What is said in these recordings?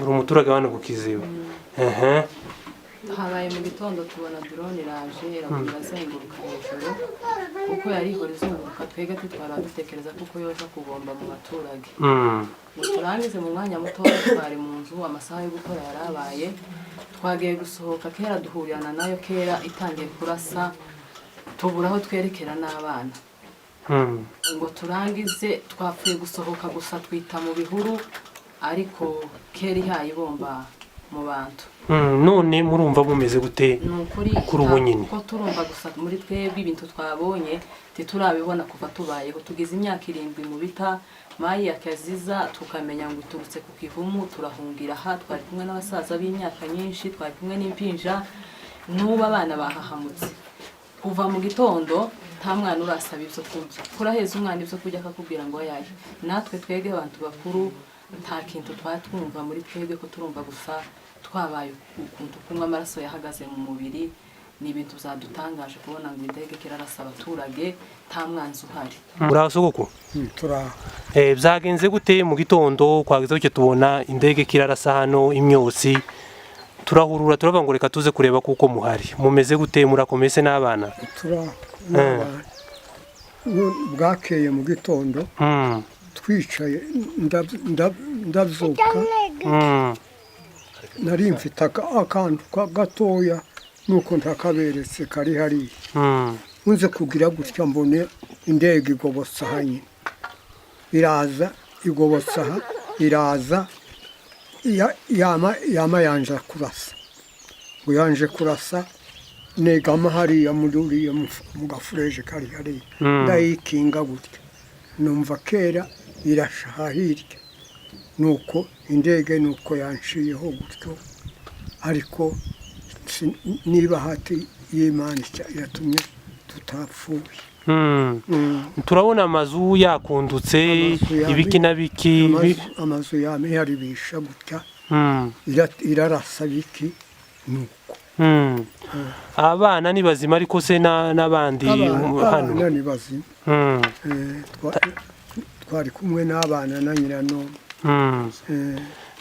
Uri umuturage hano ku Kiziba. Habaye mu gitondo tubona drone iraje irazenguruka hejuru kuko yari ihora izunguruka twega twitwara dutekereza kuko yoza kugomba mu baturage. Turangize mu mwanya muto twari mu nzu amasaha yo gukora yarabaye twagiye gusohoka kera duhurirana nayo kera itangiye kurasa tubura aho twerekera n'abana. Ngo turangize twapfuye gusohoka gusa twita mu bihuru ariko kera ihayibomba mu bantu. None murumva bumeze gute kuri ubu nyine? Ko turumva gusa muri twebwe ibintu twabonye titurabibona kuva tubayeho tugize imyaka 7 mu bita mayi akaziza tukamenya ngo turutse ku Kivumu turahungira ha twari kumwe n'abasaza b'imyaka nyinshi twari kumwe n'impinja n'uba abana bahahamutse kuva mu gitondo nta mwana urasaba ibyo kurya kuraheza umwana ibyo kurya akakubwira ngo yaye natwe twege abantu bakuru nta kintu twatwumva muri twebwe ko turumva gusa twabaye ukuntu kunywa amaraso yahagaze mu mubiri ni ibintu byadutangaje kubona ngo indege kirarasa abaturage nta mwanzi uhari. Urasogoko byagenze gute mu gitondo kwageze cyo tubona indege kirarasa hano imyotsi turahurura turavuga ngo reka tuze kureba kuko muhari mumeze gute murakomese n'abana? Bwakeye mu gitondo twicaye ndabyuka nari mfite akantu gatoya nuko ntakaberetse kari hariya nze kugira gutya mbone indege igobotsa hanyine iraza igobotsa iraza yama yanje kurasa ngo yanje kurasa negama hariya muriya mu gafureje kari hariya ndayikinga gutya numva kera irashaha hirya nuko indege nuko yanshiyeho gutyo ariko niba hati y'Imana yatumye tutapfuye. Turabona amazu yakundutse ibiki na biki amazu yame yaribisha gutya irarasa biki nuko abana ni bazima ariko se n'abandi hano ni bazima twari kumwe n'abana na nyirano.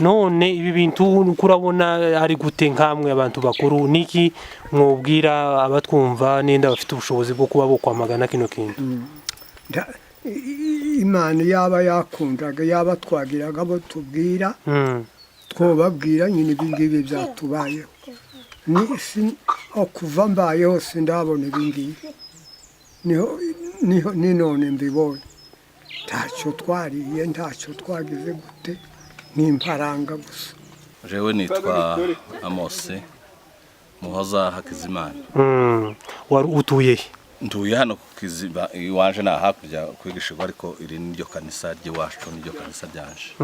None ibi bintu kurabona ari gute nkamwe abantu bakuru niki mwubwira abatwumva nenda bafite ubushobozi bwo kuba bo kwamagana kino kintu? Imana yaba yakundaga yaba twagiraga abo tubwira twobabwira nyine ibingibi byatubayeho ni okuva mbayeho sindabona ibingibi niho none mbibonye ntacyo twariye ntacyo twagize gute n'imparanga gusa. Jewe nitwa Amose Muhoza Hakizimana. Wari utuye ntuye hano ku Kiziba iwanje na hakurya kwigishirwa ariko iri niryo kanisa ry'iwacu niryo kanisa ryanje.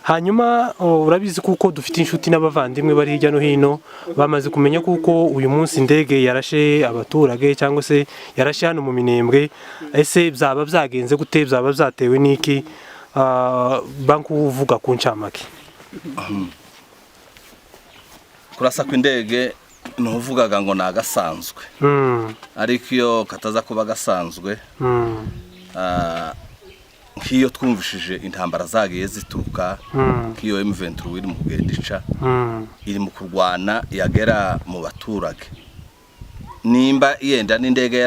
Hanyuma urabizi kuko dufite inshuti n'abavandimwe bari hirya no hino bamaze kumenya kuko uyu munsi indege yarashe abaturage cyangwa se yarashe hano mu Minembwe ese byaba byagenze gute byaba byatewe niki banku uvuga ku ncamake? Kurasa kw'indege nuvugaga ngo nagasanzwe ariko iyo kataza kuba gasanzwe nk'iyo twumvishije intambara zagiye zituruka nk'iyo M23 iri mu kugendica iri mu kurwana yagera mu baturage nimba yenda n'indege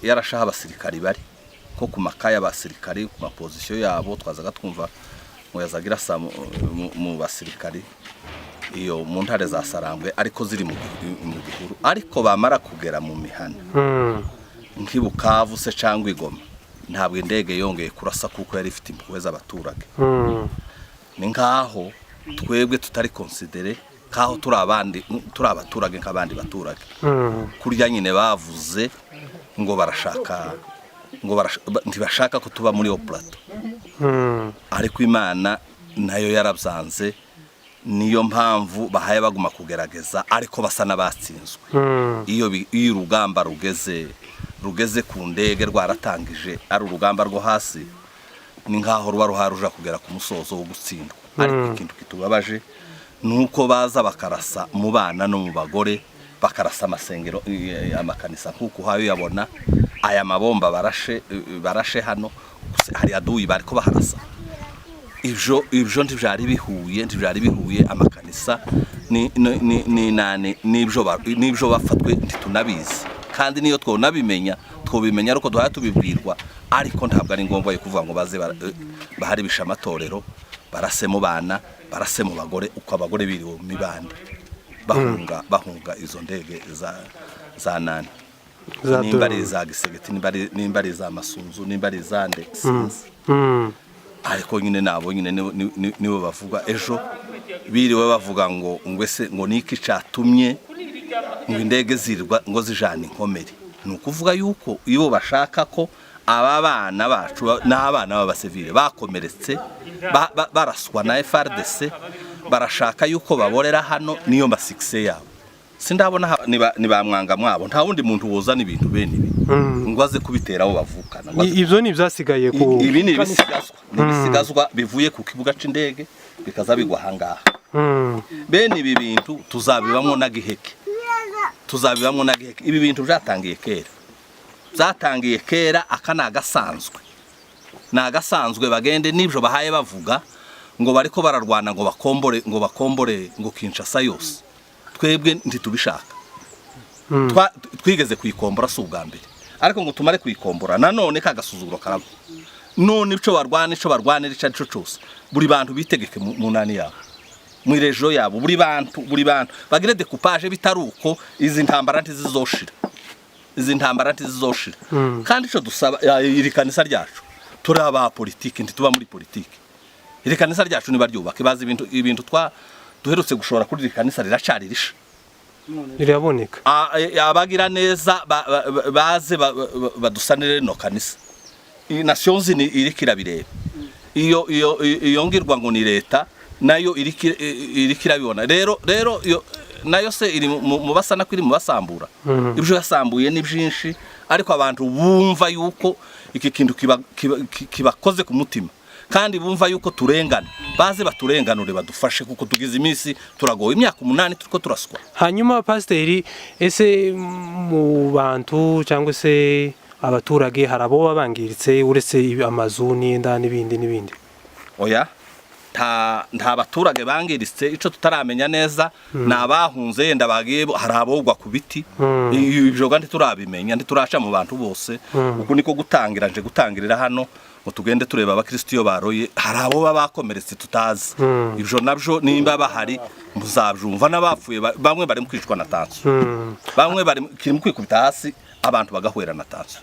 yarashaha abasirikari bari ko ku makaya abasirikari ku mapozisiyo yabo twazaga twumva ngo yazagira sa mu basirikari iyo mu ntare za Sarambwe ariko ziri mu gihuru ariko bamara kugera mu mihana nk'ibukavu se cyangwa igoma ntabwo indege yongeye kurasa kuko yari ifite impuhwe z'abaturage. Ni ngaho twebwe tutari considere kaho turi abaturage nk'abandi baturage kurya nyine bavuze ngo barashaka ntibashaka ko tuba muri yo plateau ariko Imana nayo yarabyanze niyo mpamvu bahaye baguma kugerageza ariko basa n'abatsinzwe. Iyo urugamba rugeze ku ndege rwaratangije ari urugamba rwo hasi ni ngaho ruba ruharuja kugera ku musozo wo gutsindwa. Ariko ikintu kitubabaje nuko baza bakarasa mu bana no mu bagore bakarasa amasengero amakanisa kuko hayo yabona aya mabomba barashe hano FARDC hari aduyi bariko baharasa ibyo ntibyari bihuye amakanisa ni nane n'ibyo bafatwe ntitunabizi kandi niyo twonabimenya twobimenya ariko duhaya tubibwirwa ariko ntabwo ari ngombwa yo kuvuga ngo baze baharibisha amatorero barase mu bana barase mu bagore uko abagore biriwe mu mibande bahunga izo ndege za nane nimba ari za gisegeti nimba ari za masunzu nimba ari za nde ariko nyine nabo nyine nibo bavuga ejo biriwe bavuga ngo ngwese ngo niki catumye ngo indege zirwa ngo zijana inkomere nukuvuga yuko iyo bashaka ko aba bana bacu n'abana b'abasivile bakomeretse baraswa na FARDC barashaka yuko baborera hano niyo masikse yabo sindabona ni bamwanga mwabo nta wundi muntu wozana ibintu bene ibi ngo aze kubitera abo bavukana ivyo ni byasigaye ku ibi ni ibisigazwa bivuye ku kibuga c'indege bikaza bigwa hangaha bene ibi bintu tuzabibamwo na giheke ibi bintu byatangiye kera akana agasanzwe bagende n'ibyo bahaye bavuga ngo bariko bararwana ngo bakombore ngo Kinshasa yose twebwe ntitubishaka twigeze kuyikombora si ubwa mbere ariko ngo tumare kuyikombora nanone kagasuzuguro karabo none ico barwanira ico cyose buri bantu bitegeke mu nani yabo mu rejo yabo buri bantu bagire decoupage bitaruko izi ntambara ntizizoshira kandi ico dusaba iri kanisa ryacu turi aba politiki ntituba muri politiki iri kanisa ryacu ni baryubaka bazi ibintu duherutse gushora kuri iri kanisa riracaririsha riraboneka abagira neza baze badusanire no kanisa nations iri kirabireba iyo ngirwa ngo ni leta nayo iri kirabibona rero nayo se iri mu basana kwiri mu basambura ibyo yasambuye ni byinshi ariko abantu bumva yuko iki kintu kibakoze ku mutima kandi bumva yuko turengana baze baturenganure badufashe kuko tugize iminsi turagoye imyaka 8 turiko turaswa. Hanyuma pasiteri ese mu bantu cyangwa se abaturage harabo babangiritse uretse amazu n'inda n'ibindi oya nta baturage bangiritse ico tutaramenya neza nabahunze yenda bagiye harabogwa ku biti ibyo kandi turabimenya ntituraca mu bantu bose uko niko gutangirira hano ngo tugende tureba abakristiyo baroye harabo bakomeretse tutazi ibyo nabyo nimba bahari muzabyumva n'abapfuye bamwe bari mu kwicwa na tanso bamwe bari mu kwikubita hasi abantu bagahwera na tanso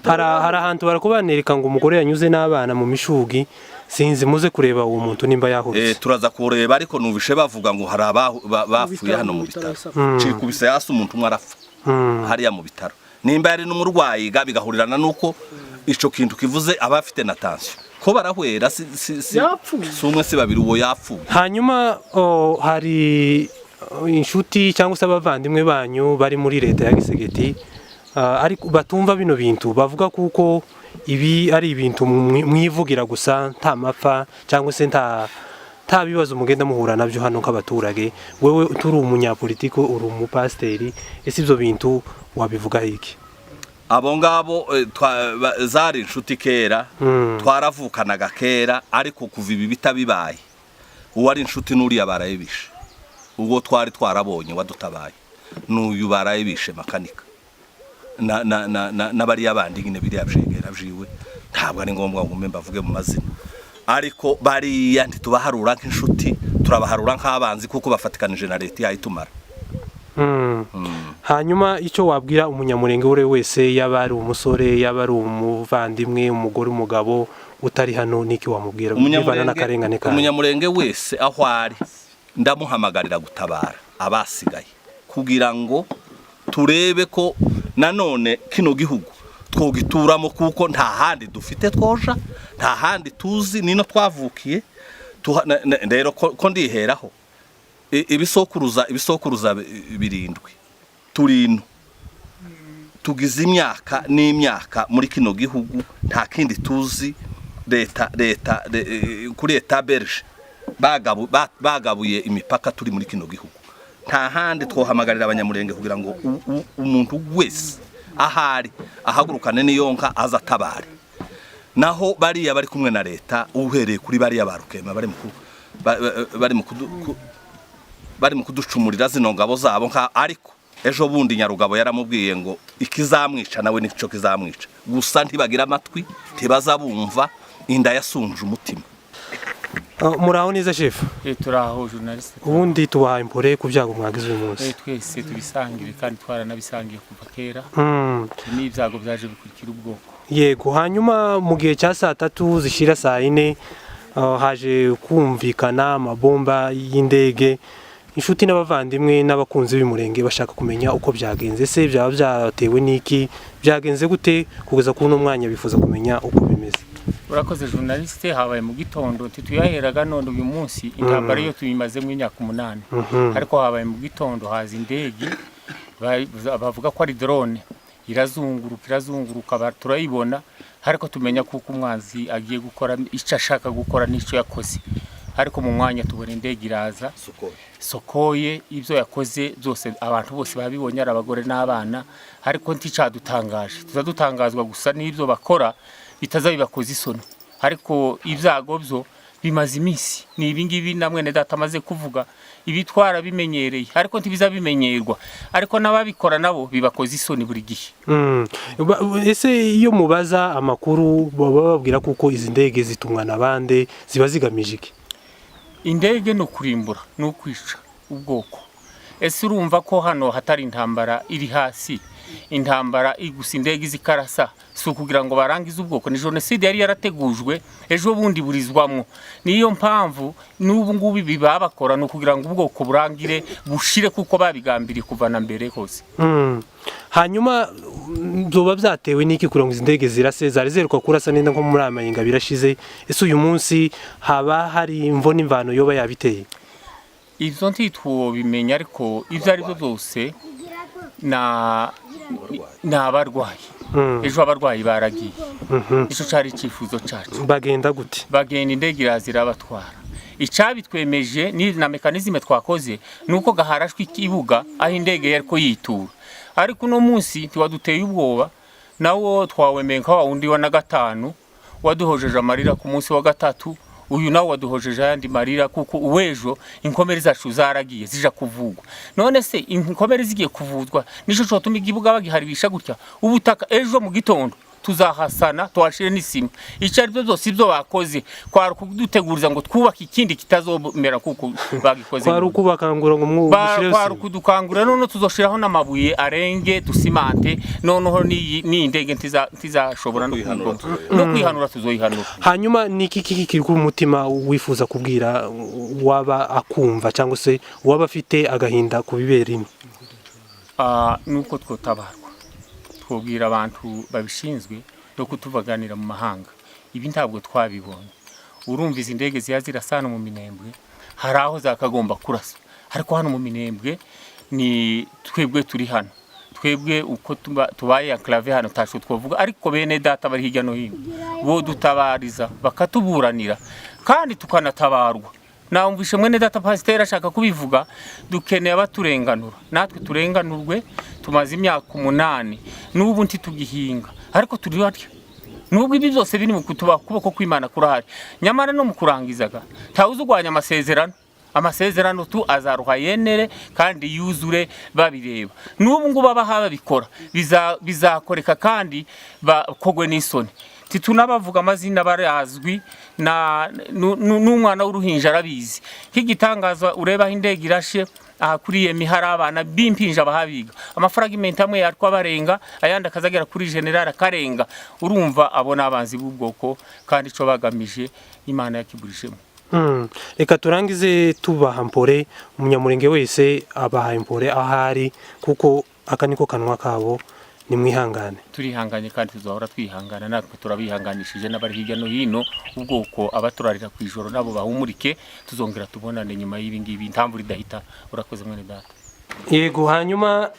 hari ahantu barakubanereka ngo umugore yanyuze n'abana mu mishugi sinzi muze kureba uwo muntu nimba yahurutse turaza kureba ariko nubishe bavuga ngo hari abapfuye hano mu bitaro cikubise hasi umuntu umwe arapfa hariya mu bitaro nimba yari n'umurwayi bigahurirana nuko ico kintu kivuze abafite na tanso ko barahwera si umwe si babiri uwo yapfuye. Hanyuma hari inshuti cyangwa se abavandimwe banyu bari muri leta ya Gisegeti ariko batumva bino bintu bavuga kuko ibi ari ibintu mwivugira gusa nta mapfa cyangwa se nta bibazo mugenda muhura nabyo hano nk'abaturage wewe turi umunyapolitiko uri umupasiteri ese ibyo bintu wabivuga iki? Abo ngabo zari inshuti kera twaravukanaga kera ariko kuva ibi bitabibaye uwo ari inshuti n'uriya barayibishe ubwo twari twarabonye wadutabaye n'uyu barayibishe makanika n'abari abandi nyine biriya byegera byiwe ntabwo ari ngombwa ngo mbavuge mu mazina ariko bariya ntitubaharura nk'inshuti turabaharura nk'abanzi kuko bafatikanije na leta yayitumara. Hanyuma icyo wabwira umunyamurenge ure wese yaba ari umusore yaba ari umuvandimwe umugore umugabo utari hano niki wamubwira bivana n'akarengane kawe? Umunyamurenge wese aho ari ndamuhamagarira gutabara abasigaye kugira ngo turebe ko nanone kino gihugu twogituramo kuko nta handi dufite twoja nta handi tuzi nino twavukiye rero ko ndiheraho ibisokuruza birindwi turino tugize imyaka n'imyaka muri kino gihugu nta kindi tuzi leta kuri leta Belge bagabuye imipaka turi muri kino gihugu nta handi twohamagarira abanyamurenge kugira ngo umuntu wese ahari ahagurukane n'iyonka azatabare naho bariya bari kumwe na leta uhereye kuri bariya barukema bari mu kuducumurira zino ngabo zabo ariko ejo bundi Nyarugabo yaramubwiye ngo ikizamwica nawe nico kizamwica gusa ntibagira amatwi ntibazabumva inda yasunje umutima. Muraho neza chef? Turaho journalist. Ubundi tubahaye impore ku byago mwagize uyu munsi. Twese tubisangire kandi twaranabisangiye kuva kera. Ni ibyago byaje bikurikira ubwoko. Yego, hanyuma mu gihe cya saa 3 zishira saa 4 haje kumvikana amabomba y'indege. Inshuti n'abavandimwe n'abakunzi b'umurenge bashaka kumenya uko byagenze, se byaba byatewe n'iki, byagenze gute kugeza kuri no mwanya bifuza kumenya uko bimeze. Urakoze journaliste, habaye mu gitondo tuyaheraga none uyu munsi intambara yo tuyimaze mu myaka 8 ariko habaye mu gitondo haza indege bavuga ko ari drone irazunguruka turayibona ariko tumenya kuko umwanzi agiye gukora icyo ashaka gukora n'icyo yakoze, ariko mu mwanya tubona indege iraza sokoye ibyo yakoze byose abantu bose babibonye ari abagore n'abana, ariko nticadutangaje tuzadutangazwa gusa n'ibyo bakora bitazabibakoze isoni, ariko ibyago byo bimaze iminsi ni ibingibi namwe ne data amaze kuvuga ibitwara bimenyereye ariko ntibizabimenyerwa, ariko nababikora nabo bibakoze isoni buri gihe. Ese iyo mubaza amakuru baba babwira kuko izi ndege zitumwa nabande ziba zigamije iki? Indege no kurimbura no kwica ubwoko. Ese urumva ko hano hatari intambara iri hasi, intambara igusa indege zikarasa si ukugira ngo barangize ubwoko, ni jenoside yari yarategujwe ejo bundi burizwamwo, niyo mpamvu n'ubu ngubu bibabakora no kugira ngo ubwoko burangire bushire kuko babigambiriye kuvana mbere hose. Hanyuma byoba byatewe n'iki kugira ngo izi ndege zirase zari zeruka kurasa nenda nko muri amayinga birashize, ese uyu munsi haba hari imvo n'imvano yoba yabiteye? Ibyo ntitwo bimenya, ariko ibyo ari byo byose n'abarwayi ejo abarwayi baragiye, icyo cyari icyifuzo cyacu. Bagenda gute? Bagenda indege irazira abatwara. Icabitwemeje ni na mekanizme twakoze nuko gaharashwe ikibuga aho indege yariko yitura, ariko no munsi tiwaduteye ubwoba nawo twawemenka wa undi wa na gatanu waduhojeje amarira ku munsi wa gatatu, uyu nawo waduhojeje yandi marira kuko uwejo inkomere zacu zaragiye zija kuvugwa. None se inkomere zigiye kuvuzwa nico cyo tuma igibuga bagiharibisha gutya ubutaka ejo mu gitondo tuzahasana twashire n'isima. Icyo ari byo byose ibyo bakoze kwari kuduteguriza ngo twubaka ikindi kitazomera kuko bagikoze. Kwari kubakangura ngo mwubushire. Kwari kudukangura none tuzoshiraho n'amabuye arenge dusimante, noneho ni indege ntizashobora no kwihanura tuzoyihanura. Hanyuma niki kiri ku mutima wifuza kubwira waba akumva cyangwa se waba afite agahinda ku biberimo? Nuko twotabarwa twobwira abantu babishinzwe no kutuvaganira mu mahanga. Ibi ntabwo twabibonye. Urumva izi ndege zirasana mu Minembwe hari aho zakagomba kurasa, ariko hano mu Minembwe ni twebwe turi hano, twebwe uko tubaye enclave hano tasho twovuga, ariko bene data bari hirya no hino bo dutabariza bakatuburanira kandi tukanatabarwa. Naumvishe mwene data pasiteri ashaka kubivuga, dukeneye abaturenganura natwe turenganurwe. Tumaze imyaka 8 n'ubu ntitugihinga, ariko turi batya nubwo ibi byose biri mu kutuba kuboko kw'Imana kurahari, nyamara no mu kurangizaga tawuzugwanya amasezerano tu azaruha yenere kandi yuzure babireba. N'ubu ngo baba bikora bizakoreka kandi bakogwe n'isoni. Titunabavuga amazina barazwi n'umwana w'uruhinja arabizi. Nk'igitangaza ureba indege irashe ahakuriye mihara abana bimpinja bahabiga amafaragimenti amwe yarwa barenga ayandi akazagera kuri general akarenga. Urumva abona abanzi b'ubwoko kandi ico bagamije Imana yakiburishemo. Reka turangize tubaha mpore umunyamurenge wese abaha impore ahari kuko akaniko kanwa kabo ni mwihangane. Turihanganye kandi tuzahora twihangana, natwe turabihanganishije n'abari hirya no hino ubwoko abaturarira kwijoro nabo bahumurike, tuzongera tubonane nyuma y'ibingibi ntamvura idahita. Urakoze mwene data. Yego, hanyuma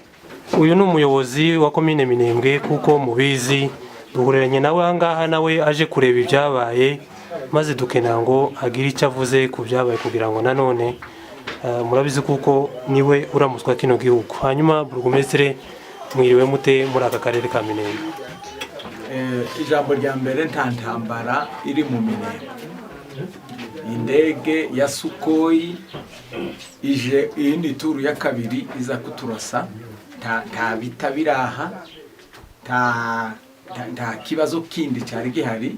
uyu ni umuyobozi wa komine Minembwe kuko mubizi duhureranye nawe angaha, nawe aje kureba ibyabaye maze dukenera ngo agire icyo avuze ku byabaye kugira ngo nanone murabizi kuko niwe uramuswa kino gihugu. Hanyuma burugumestre mwiriwe mute muri aka karere ka Minembwe? ijambo rya mbere nta ntambara iri mu minembwe. Indege ya Sukhoi ije iyindi turu ya kabiri iza kuturasa, nta bitabiraha, nta kibazo kindi cyari gihari.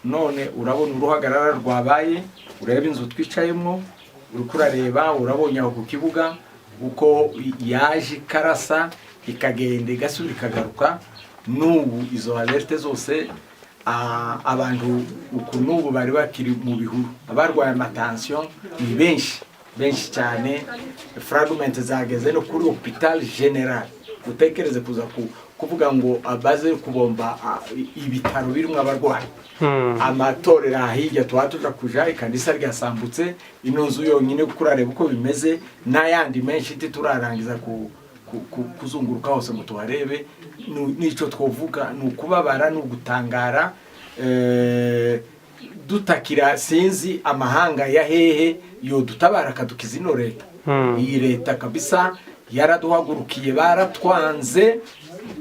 None urabona uruhagarara rwabaye, ureba inzu twicayemo, uriko urareba, urabonye aho ku kibuga uko yaje karasa ikagenda igasubira ikagaruka. N'ubu izo alerte zose abantu uku n'ubu bari bakiri mu bihuru, abarwaye amatension ni benshi cyane. Fragment zageze no kuri hospital general, utekereze kuza kuvuga ngo abaze kubomba ibitaro birimo abarwayi. Amatorero ahijya tuja kuja ikanisa ryasambutse, ino nzu yonyine kurareba uko bimeze, n'ayandi menshi turarangiza kuzunguruka hose ngo tuharebe. Nico twovuga ni ukubabara, ni ugutangara, dutakira sinzi amahanga ya hehe yo dutabara akadukiza ino leta. Iyi leta kabisa yaraduhagurukiye, baratwanze,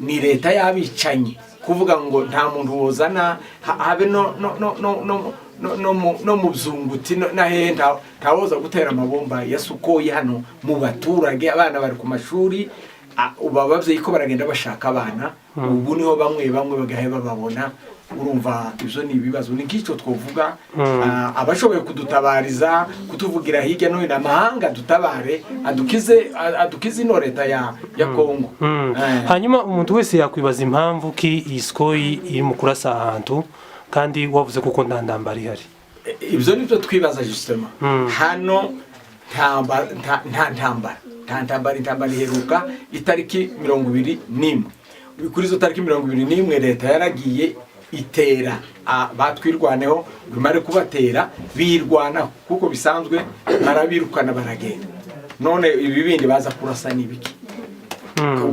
ni leta y'abicanyi. Kuvuga ngo nta muntu wozana habe no mu Bzunguti na hehe ntawoza gutera amabomba ya Sukhoi hano mu baturage. Abana bari ku mashuri, ababyeyi ko baragenda bashaka abana, ubu niho bamwe bagahe bababona. Urumva ibyo ni ibibazo. Ni kico twovuga abashoboye kudutabariza, kutuvugira hirya no hino amahanga dutabare, adukize ino leta ya Kongo. Hanyuma umuntu wese yakwibaza impamvu ki iyi Sukhoi iri mu kurasa ahantu kandi wavuze kuko nta ntambara ihari. Ibyo nibyo twibaza justement. Hano nta ntambara iheruka itariki 21. Kuri izo tariki 21 leta yaragiye itera batwirwaneho, bimare kubatera birwana kuko bisanzwe barabirukana baragenda. None ibi bindi baza kurasa nibiki?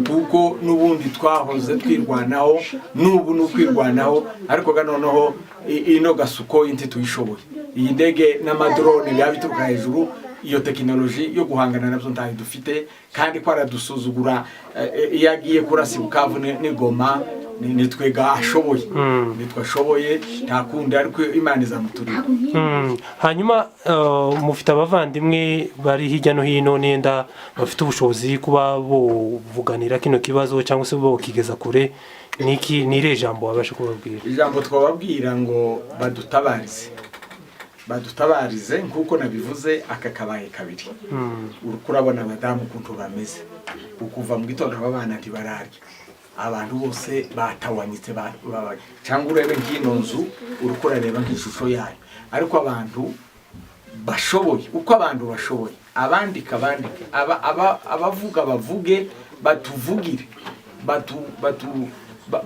Kuko nubundi twahoze twirwanaho, nubu nukwirwanaho, ariko noneho ino Sukhoi inti tuyishoboye. Iyi ndege n'amadrone byabituruka hejuru, iyo tekinoloji yo guhangana nabyo ntayo dufite, kandi ko aradusuzugura. Iyo agiye kurasa Bukavu n'Igoma nitwega ashoboye, nitwashoboye ntakundi, ariko Imana izamuturira. Hanyuma mufite abavandimwe bari hirya no hino nenda bafite ubushobozi kuba bovuganira kino kibazo cyangwa se bo kigeza kure, niki nire jambo wabasha kubabwira? Ijambo twababwira ngo badutabarize nkuko nabivuze, akakabaye kabiri. Urabona abadamu kuntu bameze, ukuva mu gitondo abana ntibararya, abantu bose batawanyitse cyangwa urebe nk'ino nzu urareba nk'ishusho yayo. Ariko abantu bashoboye, uko abantu bashoboye, abandika abavuga bavuge, batuvugire,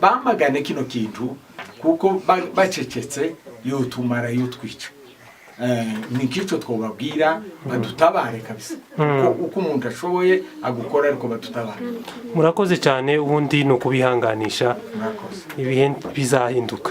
bamagane kino kintu, kuko bacecetse yotumara yotwica. Ni kico twobabwira, badutabare kabisa. Uko umuntu ashoboye agukora, ariko badutabare. Murakoze cyane, ubundi no kubihanganisha, ibihe bizahinduka.